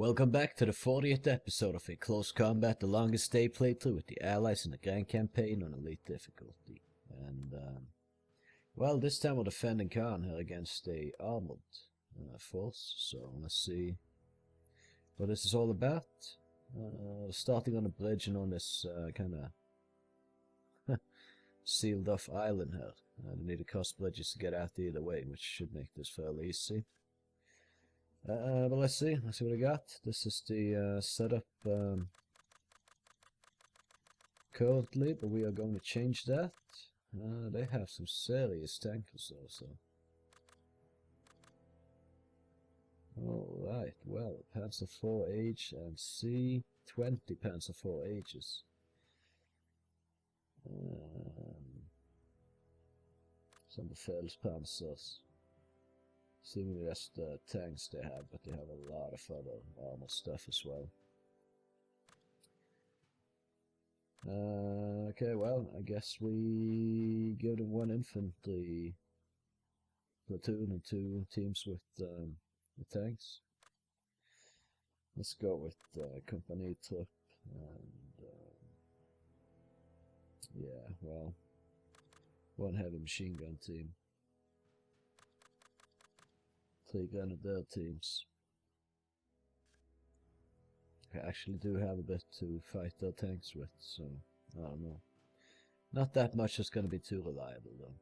Welcome back to the 40th episode of A Close Combat, the longest day playthrough with the Allies in the Grand Campaign on Elite difficulty. And, well, this time we're defending Caen here against a armored force, so let's see what this is all about. Starting on a bridge and on this kind of sealed off island here. They need to cross bridges to get out either way, which should make this fairly easy. But let's see what we got. This is the setup currently, but we are going to change that. They have some serious tankers also. Alright, well, Panzer 4H and C, 20 Panzer 4Hs. Some Befehlspanzers. Seemingly that's the tanks they have, but they have a lot of other armor stuff as well. Okay, well, I guess we give them one infantry platoon and two teams with the tanks. Let's go with company trupp and yeah, well, one heavy machine gun team. 3 grenadier teams. I actually do have a bit to fight their tanks with, so I don't know. Not that much is going to be too reliable though.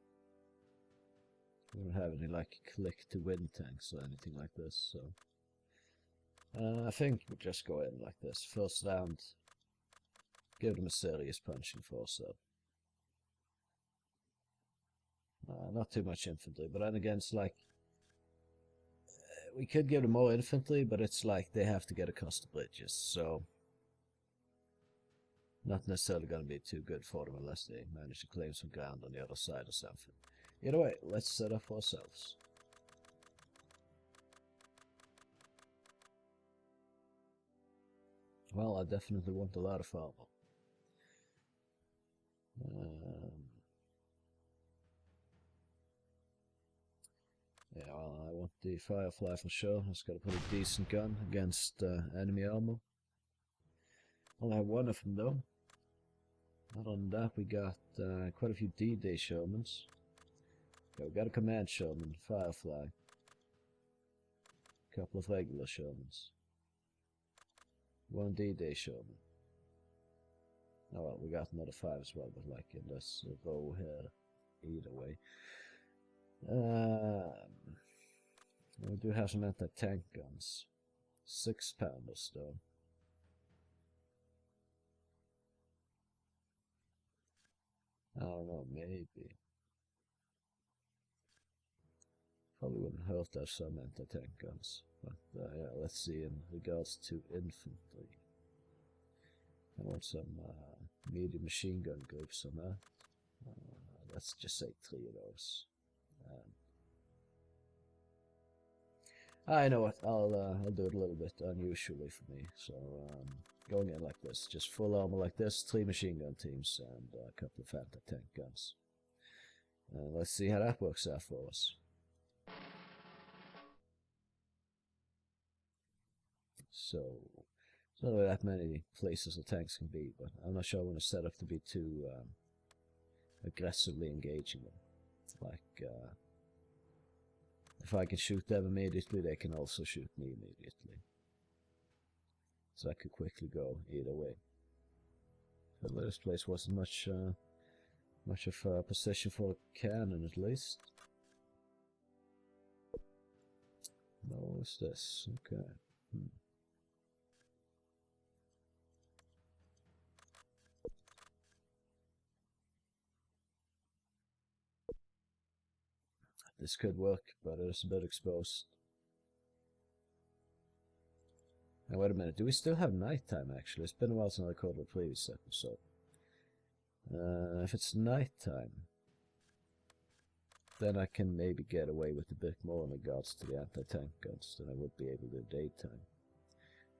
We don't have any like click to win tanks or anything like this, so I think we'll just go in like this. First round, give them a serious punching force up. Not too much infantry, but then again it's like we could give them more infantry, but it's like they have to get across the bridges, so not necessarily going to be too good for them unless they manage to claim some ground on the other side or something. Either way, let's set up ourselves. Well, I definitely want a lot of armor. Yeah, well, I want the Firefly for sure. Just gotta put a decent gun against enemy armor. Only have one of them though. Other than that, we got quite a few DDay Shermans. Okay, we got a command Sherman, Firefly. A couple of regular Shermans. One DDay Sherman. Oh well, we got another 5 as well, but like in this row here, either way. We do have some anti-tank guns. 6-pounders though. I don't know, maybe. Probably wouldn't hurt to have some anti-tank guns. But yeah, let's see in regards to infantry. I want some medium machine gun groups on that. Let's just say 3 of those. I know what, I'll do it a little bit unusually for me, so going in like this, just full armor like this, 3 machine gun teams and a couple of anti-tank guns. Let's see how that works out for us. So, there's not really that many places the tanks can be, but I'm not sure I want to set up to be too aggressively engaging them. Like, if I can shoot them immediately, they can also shoot me immediately. So I could quickly go either way. But this place wasn't much of a position for a cannon, at least. No, what's this? Okay. This could work, but it's a bit exposed. Now wait a minute, do we still have nighttime actually? It's been a while since I recorded the previous episode. If it's nighttime, then I can maybe get away with a bit more in regards to the anti-tank guns than I would be able to do daytime.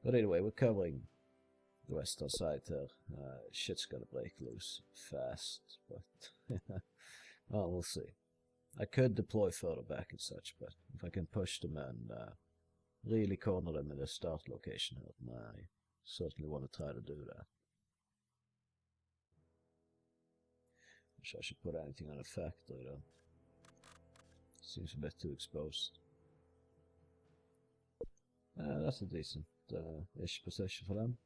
But anyway, we're covering the western side there. Shit's gonna break loose fast, but well, we'll see. I could deploy further back and such, but if I can push them and really corner them in their start location here, and I certainly want to try to do that. Wish I should put anything on a factory though. Seems a bit too exposed. That's a decent ish position for them.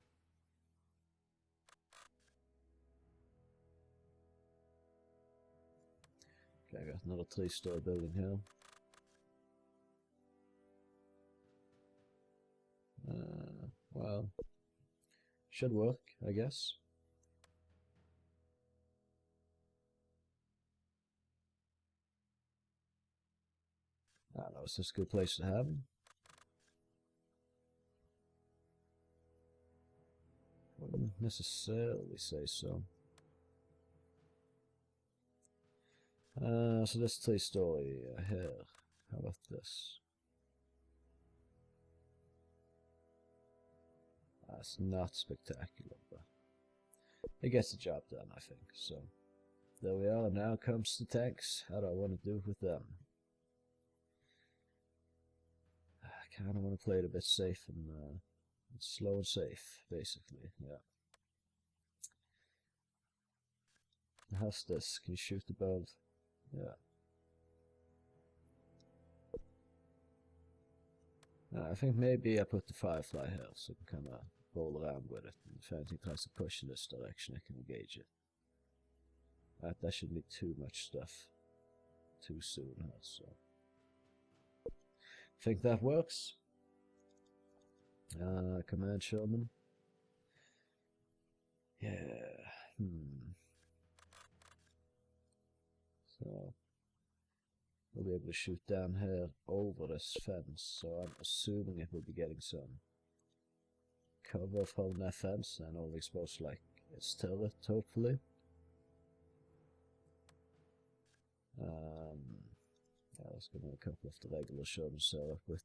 Okay, I got another 3-story building here. Well, should work, I guess. I don't know, it's just a good place to have them. Wouldn't necessarily say so. So this 3-story here. How about this? That's not spectacular, but it gets the job done, I think. So there we are. Now comes the tanks. How do I want to do with them? I kind of want to play it a bit safe and slow and safe, basically. Yeah. How's this? Can you shoot the bird? Yeah. I think maybe I put the Firefly here so I can kind of roll around with it. And if anything tries to push in this direction, I can engage it. That shouldn't be too much stuff too soon, so I think that works. Command Sherman. Yeah. So we'll be able to shoot down here over this fence, so I'm assuming it will be getting some cover from that fence and only exposed like its turret, hopefully. Yeah, let's give a couple of the regular Sherman setup with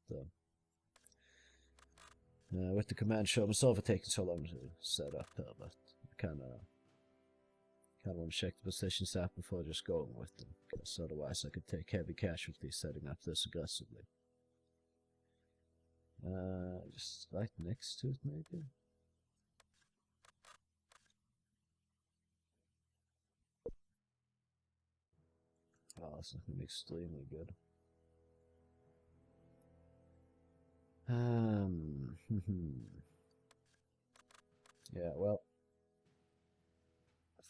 the command Sherman. Sorry for taking so long to set up here, but I kind of want to check the positions out before just going with them, because otherwise I could take heavy casualties setting up this aggressively. Just right next to it, maybe. Oh, that's not going to be extremely good. Yeah, well,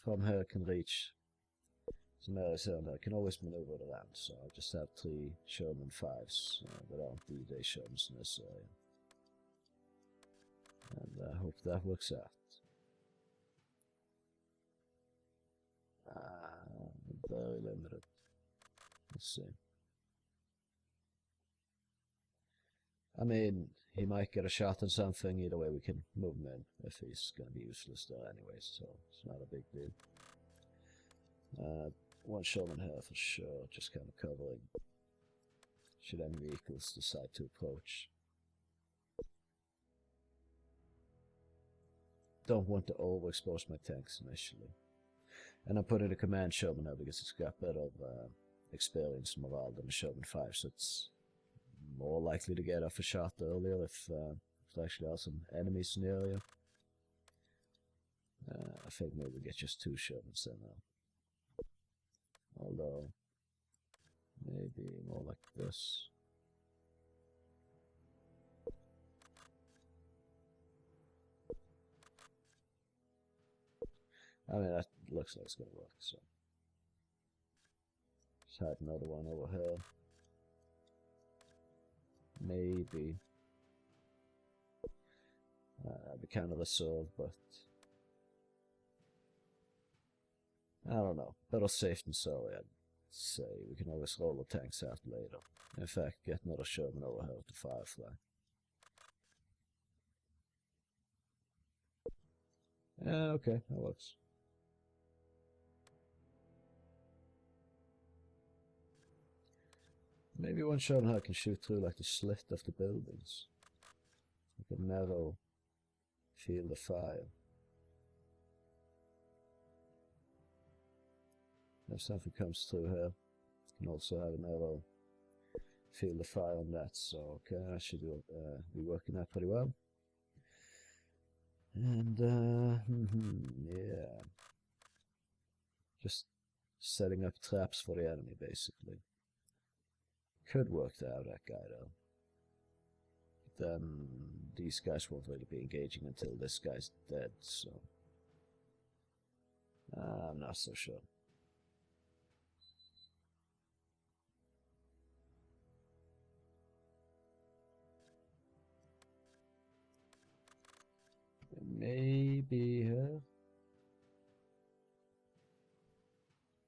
from here I can reach some areas here and I can always maneuver it around, so I just have 3 Sherman 5s that aren't DDay Shermans in this area. And I hope that works out. Very limited. Let's see. I mean, he might get a shot on something. Either way, we can move him in if he's going to be useless there anyways, so it's not a big deal. 1 Sherman here for sure, just kind of covering should any vehicles decide to approach. Don't want to overexpose my tanks initially. And I'm putting a command Sherman now because it's got better experience and morale than the Sherman 5, so it's more likely to get off a shot earlier if there actually are some enemies in the area. I think maybe we get just 2 Shermans then now. Although, maybe more like this. I mean, that looks like it's going to work, so. Just had another one over here. Maybe. That'd be kind of a sword, but I don't know. Better safe than sorry, I'd say. We can always roll the tanks out later. In fact, get another Sherman over here with the Firefly. Okay, that works. Maybe 1 Sherman here can shoot through like the slit of the buildings. Like a narrow field of fire. If something comes through here, you can also have a narrow feel the fire on that, so okay, I should be working that pretty well. And yeah, just setting up traps for the enemy basically. Could work out that guy though. Then these guys won't really be engaging until this guy's dead, so I'm not so sure. Maybe here,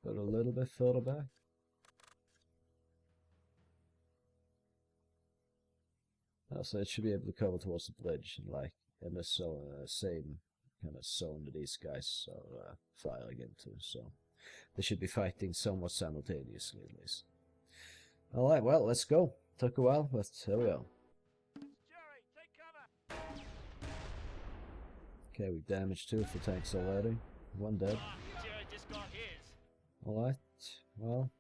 but a little bit further back. So it should be able to cover towards the bridge, and like in the same kind of zone that these guys are firing into. So they should be fighting somewhat simultaneously at least. Alright, well, let's go. Took a while, but here we are. Okay, we damaged 2 of the tanks already. 1 dead. Alright, well.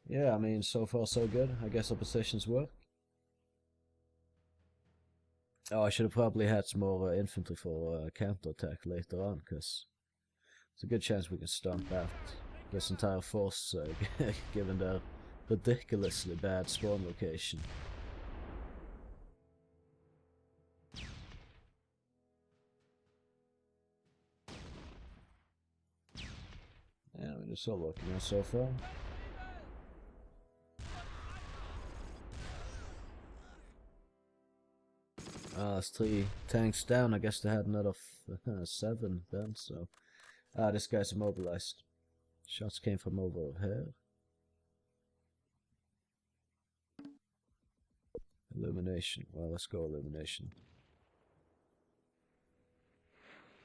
Yeah, I mean, so far so good. I guess our positions work. Oh, I should have probably had some more infantry for counterattack later on, because there's a good chance we can stomp out this entire force, given their ridiculously bad spawn location. Yeah, I mean, it's all working out so far. There's 3 tanks down. I guess they had another 7 then, so... this guy's immobilized. Shots came from over here. Illumination. Well, let's go illumination.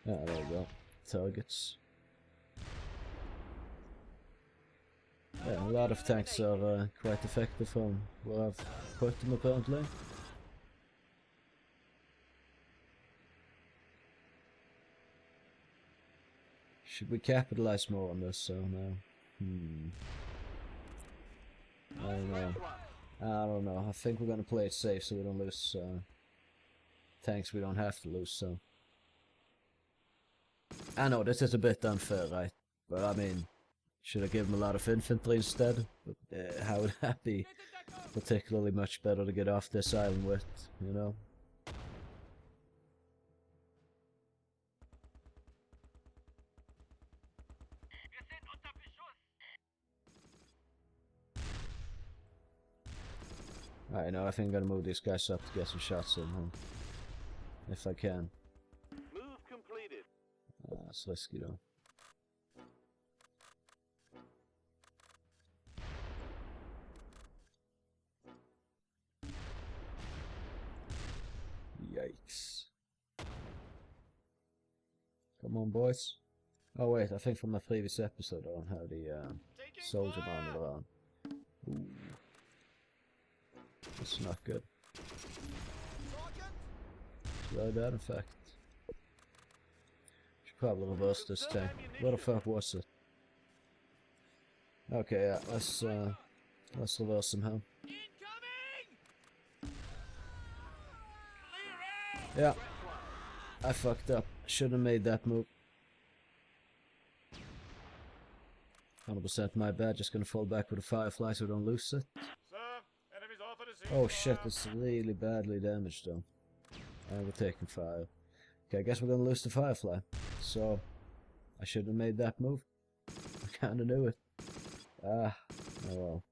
Ah, there we go. Targets. Yeah, a lot of tanks are quite effective from where I've put them apparently. Should we capitalize more on this, so no? I don't know. I don't know. I think we're gonna play it safe so we don't lose tanks we don't have to lose, so. I know, this is a bit unfair, right? But I mean, should I give him a lot of infantry instead? But, how would that be particularly much better to get off this island with, you know? Alright, now I think I'm gonna move these guys up to get some shots in, huh? If I can. Move completed. It's risky though. Yikes. Come on, boys. Oh wait, I think from the previous episode I don't have the soldier mounted around. Ooh. That's not good. It's very bad, in fact. Should probably reverse this tank. Where the fuck was it? Okay, yeah, let's reverse somehow. Yeah, I fucked up. Should have made that move. 100% my bad. Just gonna fall back with a firefly so we don't lose it. Oh shit, it's really badly damaged though. And we're taking fire. Okay, I guess we're gonna lose the firefly. So, I should have made that move. I kinda knew it. Ah, oh well.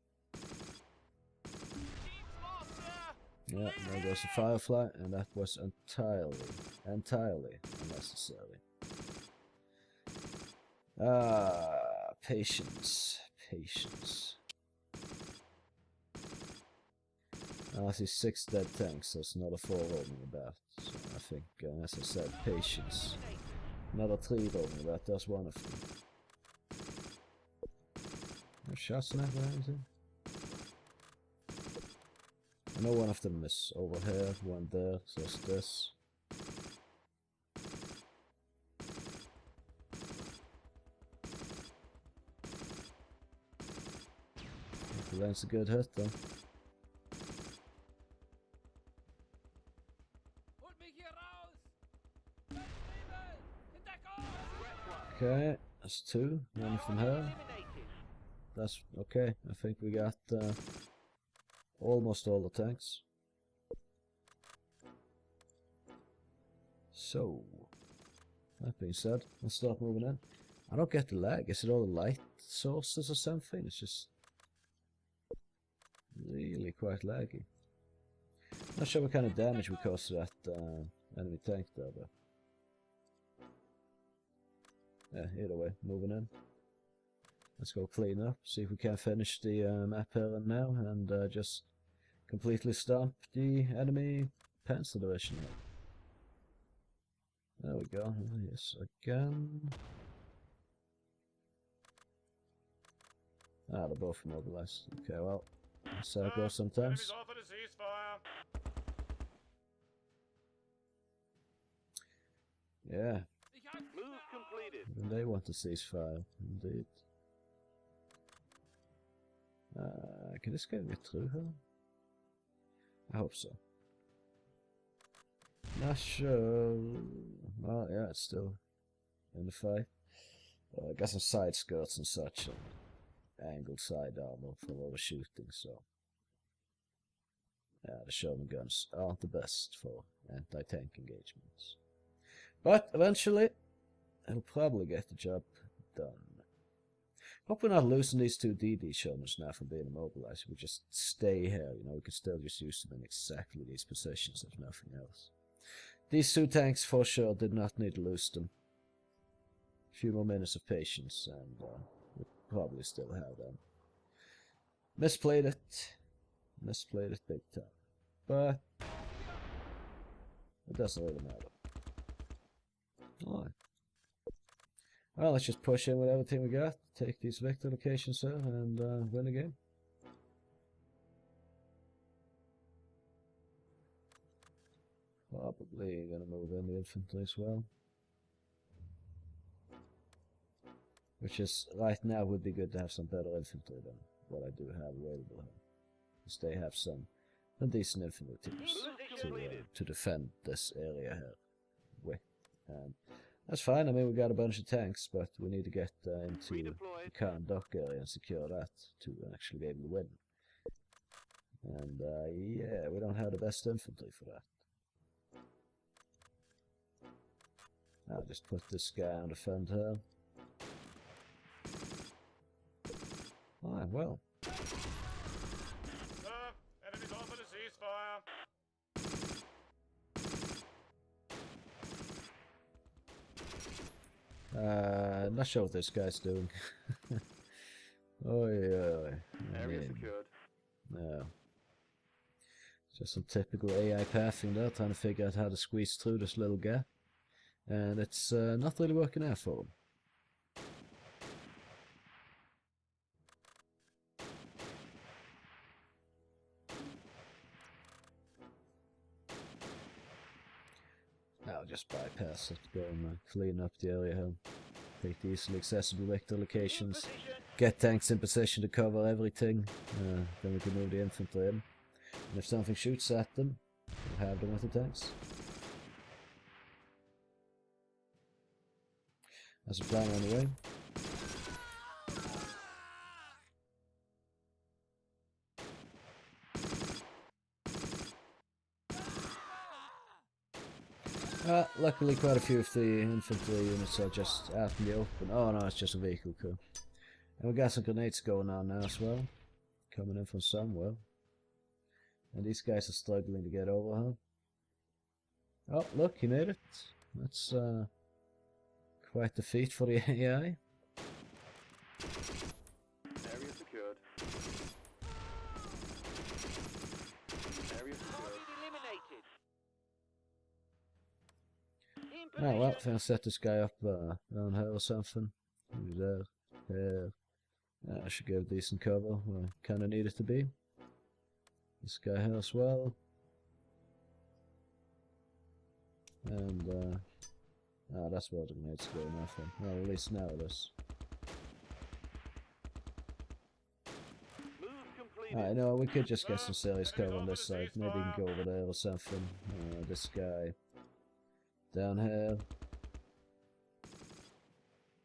Yeah, there goes the firefly, and that was entirely unnecessary. Patience. I see 6 dead tanks, there's another 4 roaming about. So I think, as I said, patience. Another 3 roaming about, there's 1 of them. No shots in that or anything? I know 1 of them is over here, 1 there, so it's this. he lands a good hit though. Okay, that's 2. One from her. That's okay. I think we got almost all the tanks. So, that being said, let's start moving in. I don't get the lag. Is it all the light sources or something? It's just really quite laggy. Not sure what kind of damage we caused to that enemy tank there, but yeah, either way, moving in. Let's go clean up, see if we can finish the map here and now, and just completely stomp the enemy pencil division here. There we go. Yes, again. Ah, they're both immobilized. Okay, well, that's how it goes sometimes. Yeah. Move completed. And they want a ceasefire, indeed. Can this guy get through her? I hope so. Not sure. Well, yeah, it's still in the fight. Got some side skirts and such, and angled side armor for all the shooting, so yeah, the Sherman guns aren't the best for anti-tank engagements. But eventually, it'll probably get the job done. Hope we're not losing these 2 DD Shermans now from being immobilized. We just stay here, you know, we can still just use them in exactly these positions if nothing else. These 2 tanks for sure did not need to lose them. A few more minutes of patience and we'll probably still have them. Misplayed it big time. But it doesn't really matter. Alright. Well, let's just push in with everything we got, take these vector locations here, and win the game. Probably gonna move in the infantry as well. Which is, right now, would be good to have some better infantry than what I do have available here. Because they have some decent infantry teams to defend this area here with. That's fine. I mean, we got a bunch of tanks, but we need to get into the Caen dock area and secure that to actually be able to win. And yeah, we don't have the best infantry for that. I'll just put this guy on the front here. Alright, well. Enemies offered a ceasefire. Not sure what this guy's doing. Oh yeah. Area secured. No. Just some typical AI pathing there, trying to figure out how to squeeze through this little gap. And it's not really working out for him. I'll just bypass it, go and clean up the area here. Take the easily accessible vector locations. Get tanks in position to cover everything. Then we can move the infantry in. And if something shoots at them, we'll have them with the tanks. That's the plan anyway. Luckily quite a few of the infantry units are just out in the open. Oh no, it's just a vehicle crew. And we got some grenades going on now as well. Coming in from somewhere. And these guys are struggling to get over, huh? Oh, look, he made it. That's quite the feat for the AI. Area secured. Area secured. Eliminated. Oh well, if I set this guy up around here or something. Maybe there, there. I should give decent cover where I kinda need it to be. This guy here as well. And that's where the grenades go now from. Well, at least now it is. Move I know, we could just get some serious cover on this side. Maybe we can go over there or something. This guy down here.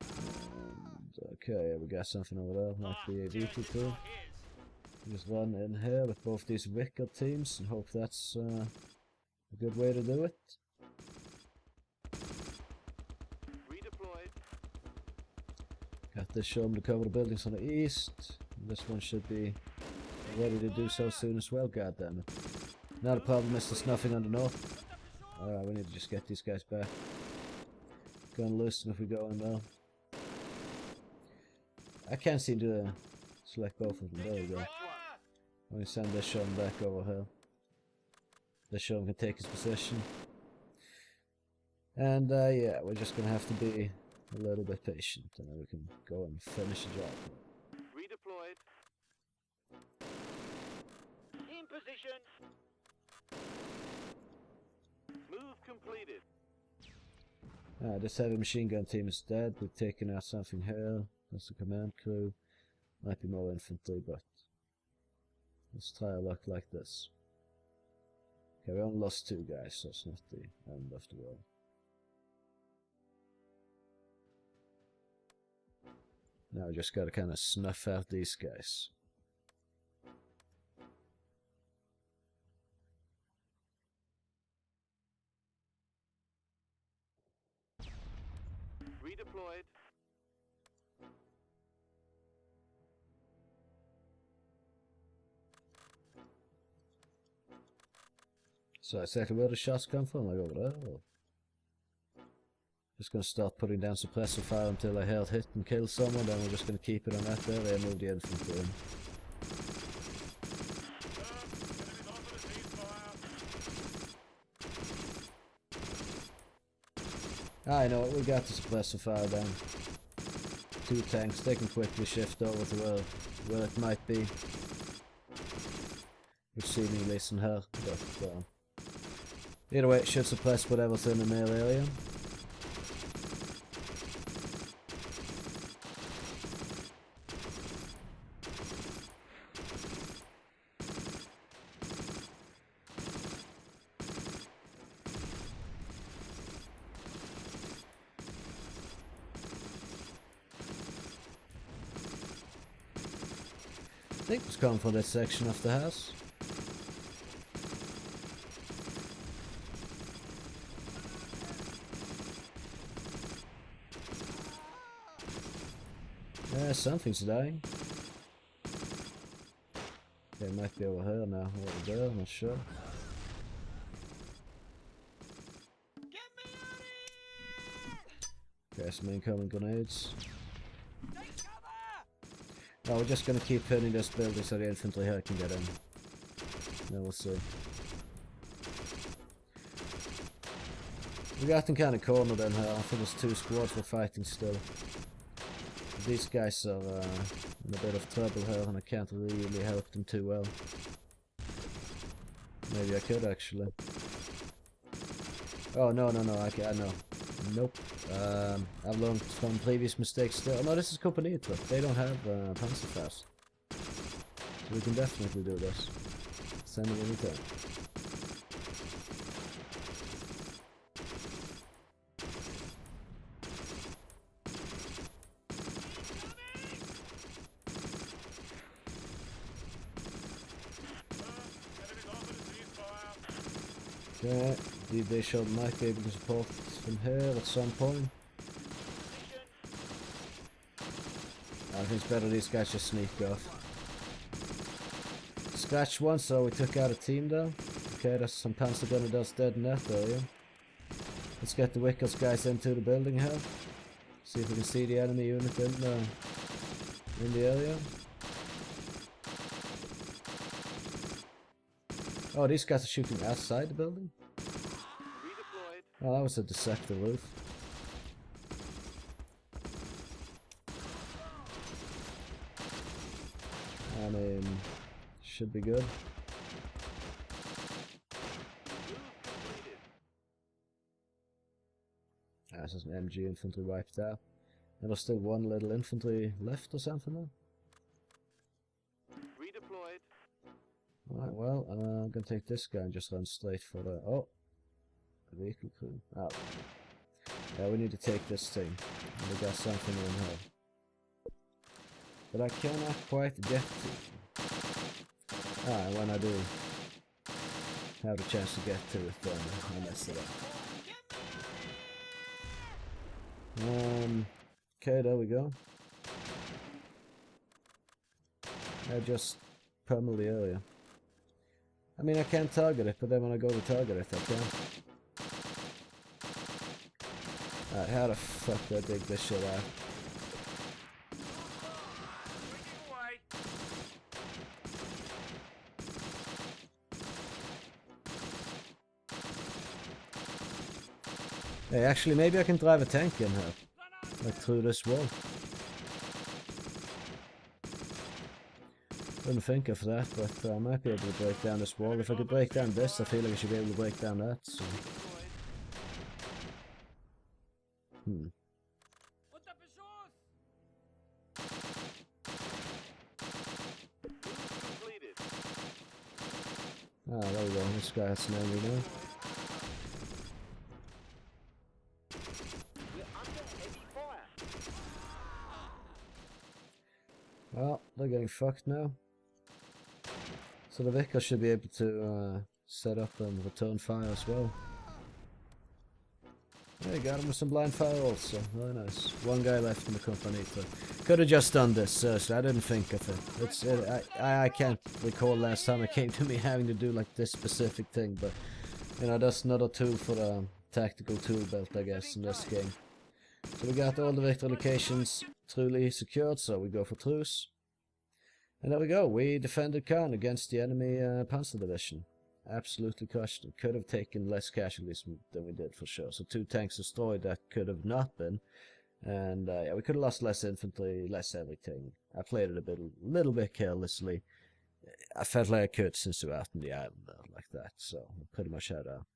And, okay, we got something over there. Might be a VT2. Just run in here with both these wicked teams and hope that's a good way to do it. Redeployed. Got this show to cover the buildings on the east. This one should be ready to do so soon as well, goddammit. Not a problem is there's nothing on the north. Alright, we need to just get these guys back. Gonna lose them if we go in there. I can't seem to select both of them. There we go. Let me send this Sean back over here. This Sean can take his position. And yeah, we're just gonna have to be a little bit patient and then we can go and finish the job. Redeployed. In position. Move completed. This heavy machine gun team is dead. We've taken out something here. That's the command crew. Might be more infantry, but let's try our luck like this. Okay, we only lost 2 guys, so it's not the end of the world. Now we just gotta kind of snuff out these guys. Redeployed. So exactly where the shots come from, like over there? Or just gonna start putting down suppressor fire until I hit and kill someone, then we're just gonna keep it on that area and move the infantry in. I know, we got the suppressor fire down. 2 tanks, they can quickly shift over to where it might be. Which seemingly isn't her, but either way, it should suppress whatever's in the near area. I think it's coming from this section of the house. Yeah, something's dying. Okay, it might be over here now, over there, I'm not sure. Okay, some incoming grenades. No, we're just gonna keep hitting this building so the infantry here can get in. Then we'll see. We got them kind of cornered in here. I think there's 2 squads we're fighting still. These guys are in a bit of trouble here and I can't really help them too well. Maybe I could actually. Oh no, I know. Nope. I've learned from previous mistakes still. No, this is Company. They don't have Panzerfaust. So we can definitely do this. Send it anytime. Okay, DDay shot might be able to support from here at some point. I think it's better these guys just sneak off. Scratch one, so we took out a team though. Okay, that's some Panzer gunner that's dead in that area. Let's get the Wickles guys into the building here. See if we can see the enemy unit in the area. Oh, these guys are shooting outside the building? Oh, that was a deceptive roof. I mean, should be good. Ah, this is an MG infantry wiped out. And there's still 1 little infantry left or something though. Redeployed. Alright, well, I'm gonna take this guy and just run straight for the... Oh! Vehicle crew. Oh. Yeah, we need to take this thing. And we got something in here. But I cannot quite get to. Ah, when I do have the chance to get to it, then I mess it up. Okay, there we go. I just pummel the area. I mean, I can't target it, but then when I go to target it, I can. Alright, how the fuck do I dig this shit out? Hey, actually, maybe I can drive a tank in here. Like through this wall. Didn't think of that, but I might be able to break down this wall. If I could break down this, I feel like I should be able to break down that. So. Ah, there we go. This guy has an enemy now. Well, they're getting fucked now. So the Vicar should be able to set up and return fire as well. Yeah, you got him with some blind fire also. Very nice. One guy left in the company. Could have just done this, seriously. I didn't think of it. I can't recall last time it came to me having to do like this specific thing, but you know, that's another tool for the tactical tool belt, I guess, in this game. So we got all the victory locations truly secured, so we go for truce. And there we go, we defended Caen against the enemy Panzer Division. Absolutely crushed it. Could have taken less casualties than we did for sure. So 2 tanks destroyed that could have not been. And yeah, we could have lost less infantry, less everything. I played it a little bit carelessly. I felt like I could since we were out on the island there like that. So I pretty much had a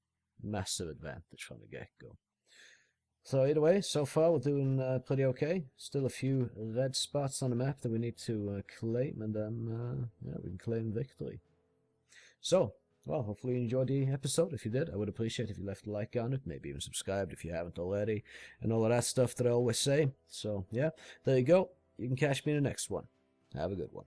massive advantage from the get-go. So either way, so far we're doing pretty okay. Still a few red spots on the map that we need to claim, and then yeah, we can claim victory. So, well, hopefully you enjoyed the episode. If you did, I would appreciate if you left a like on it, maybe even subscribed if you haven't already, and all of that stuff that I always say. So yeah, there you go. You can catch me in the next one. Have a good one.